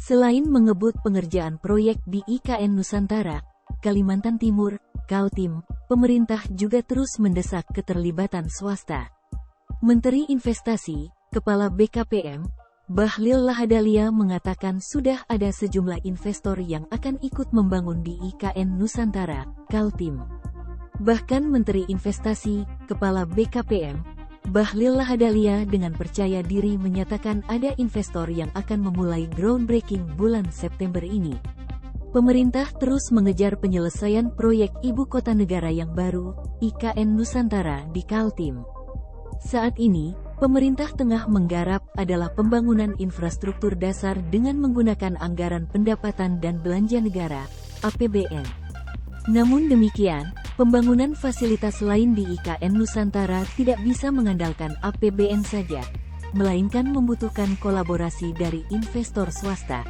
Selain mengebut pengerjaan proyek di IKN Nusantara, Kalimantan Timur, Kaltim, pemerintah juga terus mendesak keterlibatan swasta. Menteri Investasi, Kepala BKPM, Bahlil Lahadalia mengatakan sudah ada sejumlah investor yang akan ikut membangun di IKN Nusantara, Kaltim. Bahkan Menteri Investasi, Kepala BKPM, Bahlil Lahadalia dengan percaya diri menyatakan ada investor yang akan memulai groundbreaking bulan September ini. Pemerintah terus mengejar penyelesaian proyek Ibu Kota Negara yang baru, IKN Nusantara di Kaltim. Saat ini, pemerintah tengah menggarap adalah pembangunan infrastruktur dasar dengan menggunakan anggaran pendapatan dan belanja negara, APBN. Namun demikian, pembangunan fasilitas lain di IKN Nusantara tidak bisa mengandalkan APBN saja, melainkan membutuhkan kolaborasi dari investor swasta.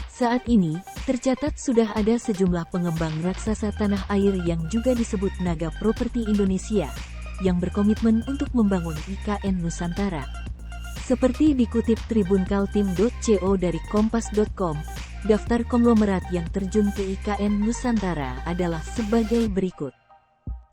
Saat ini, tercatat sudah ada sejumlah pengembang raksasa tanah air yang juga disebut Naga Properti Indonesia, yang berkomitmen untuk membangun IKN Nusantara. Seperti dikutip Tribun Kaltim.co dari Kompas.com, daftar konglomerat yang terjun ke IKN Nusantara adalah sebagai berikut.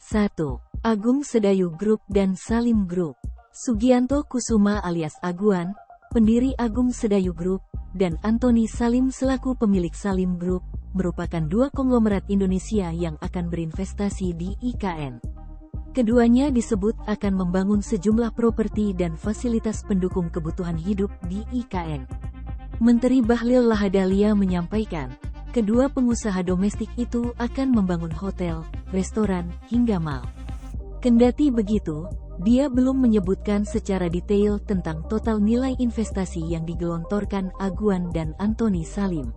1. Agung Sedayu Group dan Salim Group. Sugianto Kusuma alias Aguan, pendiri Agung Sedayu Group, dan Antoni Salim selaku pemilik Salim Group, merupakan dua konglomerat Indonesia yang akan berinvestasi di IKN. Keduanya disebut akan membangun sejumlah properti dan fasilitas pendukung kebutuhan hidup di IKN. Menteri Bahlil Lahadalia menyampaikan, kedua pengusaha domestik itu akan membangun hotel, restoran, hingga mal. Kendati begitu, dia belum menyebutkan secara detail tentang total nilai investasi yang digelontorkan Aguan dan Antoni Salim.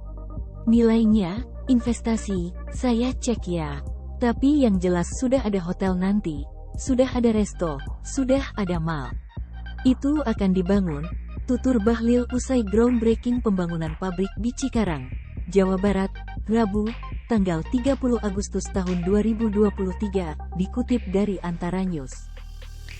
Nilainya, investasi, saya cek ya. Tapi yang jelas sudah ada hotel nanti, sudah ada resto, sudah ada mal. Itu akan dibangun, tutur Bahlil usai groundbreaking pembangunan pabrik di Cikarang, Jawa Barat, Rabu, tanggal 30 Agustus tahun 2023, dikutip dari Antara News.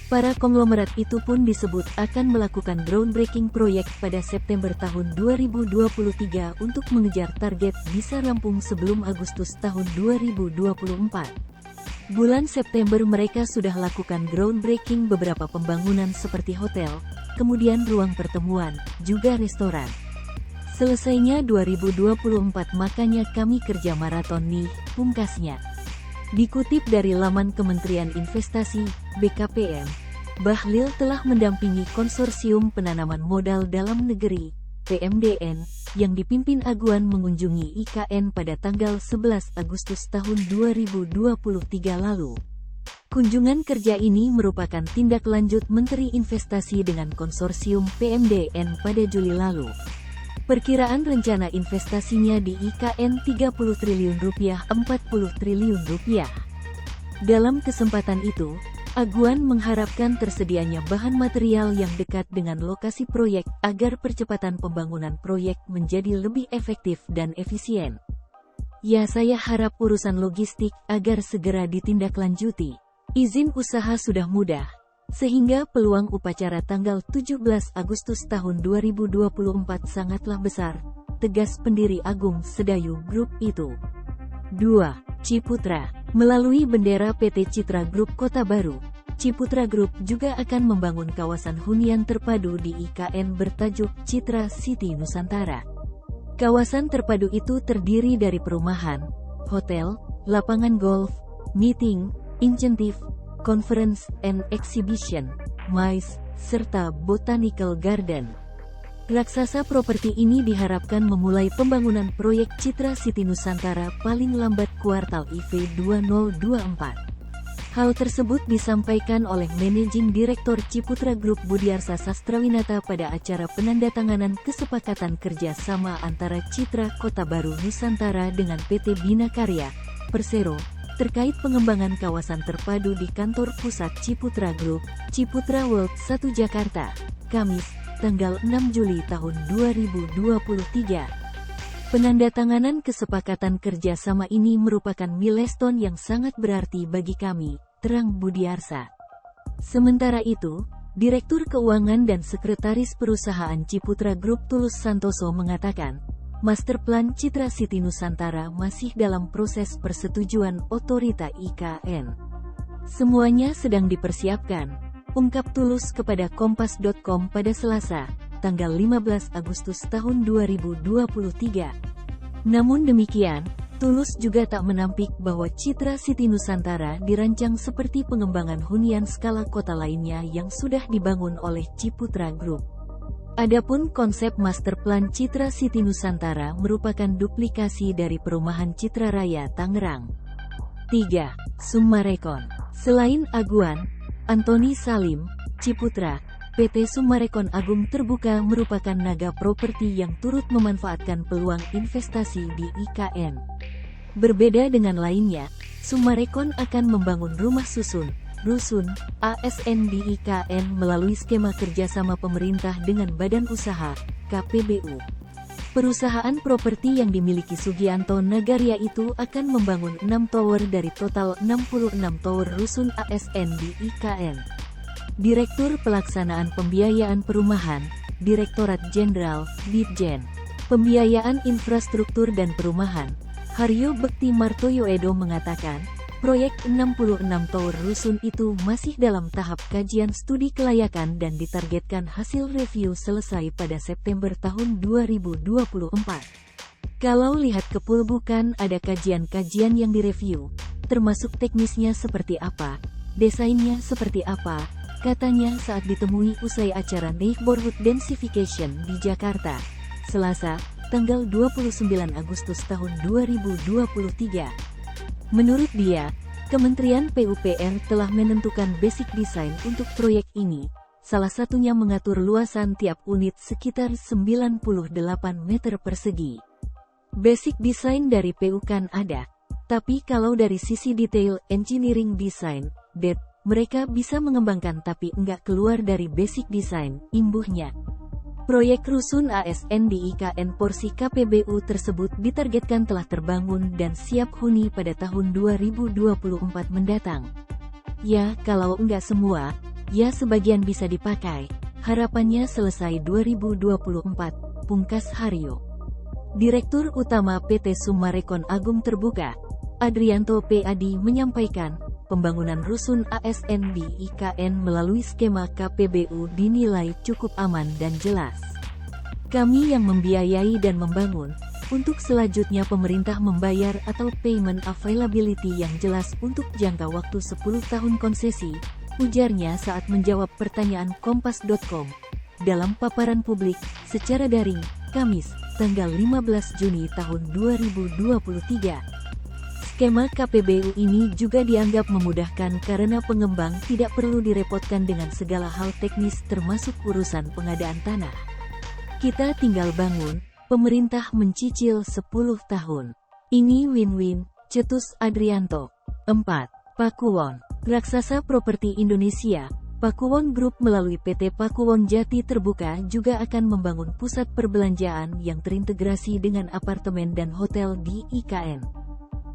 Para konglomerat itu pun disebut akan melakukan groundbreaking proyek pada September tahun 2023 untuk mengejar target bisa rampung sebelum Agustus tahun 2024. Bulan September mereka sudah lakukan groundbreaking beberapa pembangunan seperti hotel, kemudian ruang pertemuan, juga restoran. Selesainya 2024 makanya kami kerja maraton nih, pungkasnya. Dikutip dari laman Kementerian Investasi, BKPM, Bahlil telah mendampingi Konsorsium Penanaman Modal Dalam Negeri, PMDN, yang dipimpin Aguan mengunjungi IKN pada tanggal 11 Agustus tahun 2023 lalu. Kunjungan kerja ini merupakan tindak lanjut Menteri Investasi dengan Konsorsium PMDN pada Juli lalu. Perkiraan rencana investasinya di IKN Rp30 triliun, Rp40 triliun. Dalam kesempatan itu, Aguan mengharapkan tersedianya bahan material yang dekat dengan lokasi proyek agar percepatan pembangunan proyek menjadi lebih efektif dan efisien. Ya, saya harap urusan logistik agar segera ditindaklanjuti. Izin usaha sudah mudah, sehingga peluang upacara tanggal 17 Agustus tahun 2024 sangatlah besar, tegas pendiri Agung Sedayu Group itu. 2. Ciputra. Melalui bendera PT Citra Group Kota Baru, Ciputra Group juga akan membangun kawasan hunian terpadu di IKN bertajuk Citra City Nusantara. Kawasan terpadu itu terdiri dari perumahan, hotel, lapangan golf, meeting, insentif, conference and exhibition, MICE, serta botanical garden. Raksasa properti ini diharapkan memulai pembangunan proyek Citra City Nusantara paling lambat kuartal IV 2024. Hal tersebut disampaikan oleh Managing Direktur Ciputra Group Budiarsa Sastrawinata pada acara penandatanganan kesepakatan kerjasama antara Citra Kota Baru Nusantara dengan PT Bina Karya, Persero, terkait pengembangan kawasan terpadu di kantor pusat Ciputra Group, Ciputra World 1 Jakarta, Kamis, tanggal 6 Juli tahun 2023. Penandatanganan kesepakatan kerjasama ini merupakan milestone yang sangat berarti bagi kami, terang Budiarsa. Sementara itu, Direktur Keuangan dan Sekretaris Perusahaan Ciputra Group Tulus Santoso mengatakan, Master Plan Citra City Nusantara masih dalam proses persetujuan otorita IKN. Semuanya sedang dipersiapkan, ungkap Tulus kepada Kompas.com pada Selasa, tanggal 15 Agustus tahun 2023. Namun demikian, Tulus juga tak menampik bahwa Citra City Nusantara dirancang seperti pengembangan hunian skala kota lainnya yang sudah dibangun oleh Ciputra Group. Adapun konsep Master Plan Citra City Nusantara merupakan duplikasi dari perumahan Citra Raya Tangerang. 3. Summarecon. Selain Aguan, Antoni Salim, Ciputra, PT Summarecon Agung Terbuka merupakan naga properti yang turut memanfaatkan peluang investasi di IKN. Berbeda dengan lainnya, Summarecon akan membangun rumah susun, rusun, ASN di IKN melalui skema kerjasama pemerintah dengan Badan Usaha, KPBU. Perusahaan properti yang dimiliki Sugianto Nagaria itu akan membangun 6 tower dari total 66 tower rusun ASN di IKN. Direktur Pelaksanaan Pembiayaan Perumahan, Direktorat Jenderal, Ditjen, Pembiayaan Infrastruktur dan Perumahan, Haryo Bekti Martoyoedo mengatakan, proyek 66 tower rusun itu masih dalam tahap kajian studi kelayakan dan ditargetkan hasil review selesai pada September tahun 2024. Kalau lihat ke bukan ada kajian-kajian yang direview, termasuk teknisnya seperti apa, desainnya seperti apa, katanya saat ditemui usai acara Neighborhood Densification di Jakarta, Selasa, tanggal 29 Agustus tahun 2023. Menurut dia, Kementerian PUPR telah menentukan basic design untuk proyek ini, salah satunya mengatur luasan tiap unit sekitar 98 meter persegi. Basic design dari PU kan ada, tapi kalau dari sisi detail engineering design, mereka bisa mengembangkan tapi enggak keluar dari basic design, imbuhnya. Proyek rusun ASN di IKN porsi KPBU tersebut ditargetkan telah terbangun dan siap huni pada tahun 2024 mendatang. Ya, kalau enggak semua, ya sebagian bisa dipakai. Harapannya selesai 2024, pungkas Haryo. Direktur Utama PT Summarecon Agung Terbuka, Adrianto P.Adi menyampaikan, pembangunan rusun ASN di IKN melalui skema KPBU dinilai cukup aman dan jelas. Kami yang membiayai dan membangun, untuk selanjutnya pemerintah membayar atau payment availability yang jelas untuk jangka waktu 10 tahun konsesi, ujarnya saat menjawab pertanyaan Kompas.com. Dalam paparan publik, secara daring, Kamis, tanggal 15 Juni tahun 2023. Skema KPBU ini juga dianggap memudahkan karena pengembang tidak perlu direpotkan dengan segala hal teknis termasuk urusan pengadaan tanah. Kita tinggal bangun, pemerintah mencicil 10 tahun. Ini win-win, cetus Adrianto. 4. Pakuwon. Raksasa Properti Indonesia, Pakuwon Group melalui PT Pakuwon Jati Terbuka juga akan membangun pusat perbelanjaan yang terintegrasi dengan apartemen dan hotel di IKN.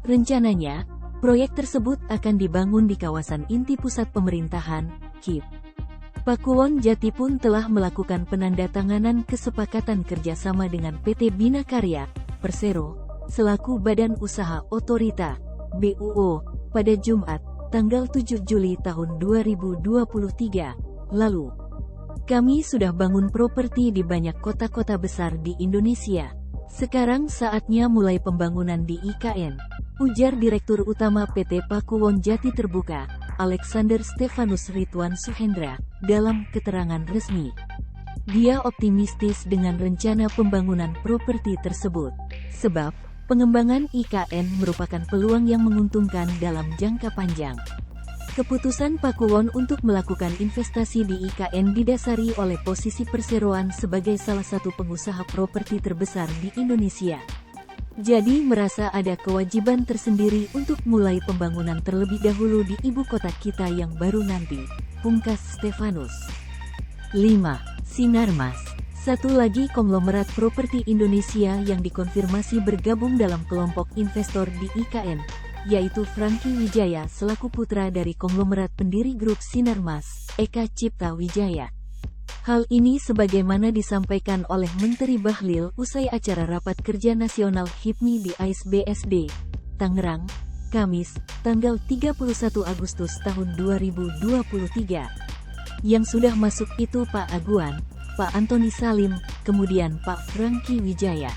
Rencananya, proyek tersebut akan dibangun di kawasan inti pusat pemerintahan, KIP. Pakuwon Jati pun telah melakukan penandatanganan kesepakatan kerjasama dengan PT Bina Karya, Persero, selaku Badan Usaha Otorita, BUO, pada Jumat, tanggal 7 Juli tahun 2023, lalu. Kami sudah bangun properti di banyak kota-kota besar di Indonesia. Sekarang saatnya mulai pembangunan di IKN, ujar Direktur Utama PT Pakuwon Jati Terbuka, Alexander Stefanus Ridwan Suhendra, dalam keterangan resmi. Dia optimistis dengan rencana pembangunan properti tersebut, sebab pengembangan IKN merupakan peluang yang menguntungkan dalam jangka panjang. Keputusan Pakuwon untuk melakukan investasi di IKN didasari oleh posisi perseroan sebagai salah satu pengusaha properti terbesar di Indonesia. Jadi merasa ada kewajiban tersendiri untuk mulai pembangunan terlebih dahulu di ibu kota kita yang baru nanti, pungkas Stefanus. 5. Sinarmas. Satu lagi konglomerat properti Indonesia yang dikonfirmasi bergabung dalam kelompok investor di IKN, yaitu Franky Wijaya selaku putra dari konglomerat pendiri grup Sinarmas, Eka Cipta Wijaya. Hal ini sebagaimana disampaikan oleh Menteri Bahlil usai acara Rapat Kerja Nasional HIPMI di AIS BSD, Tangerang, Kamis, tanggal 31 Agustus tahun 2023. Yang sudah masuk itu Pak Aguan, Pak Antoni Salim, kemudian Pak Franky Wijaya.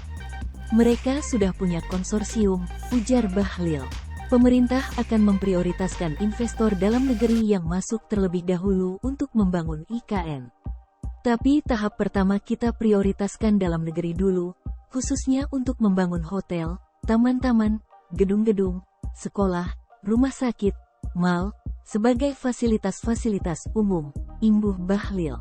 Mereka sudah punya konsorsium, ujar Bahlil. Pemerintah akan memprioritaskan investor dalam negeri yang masuk terlebih dahulu untuk membangun IKN. Tapi tahap pertama kita prioritaskan dalam negeri dulu, khususnya untuk membangun hotel, taman-taman, gedung-gedung, sekolah, rumah sakit, mal, sebagai fasilitas-fasilitas umum, imbuh Bahlil.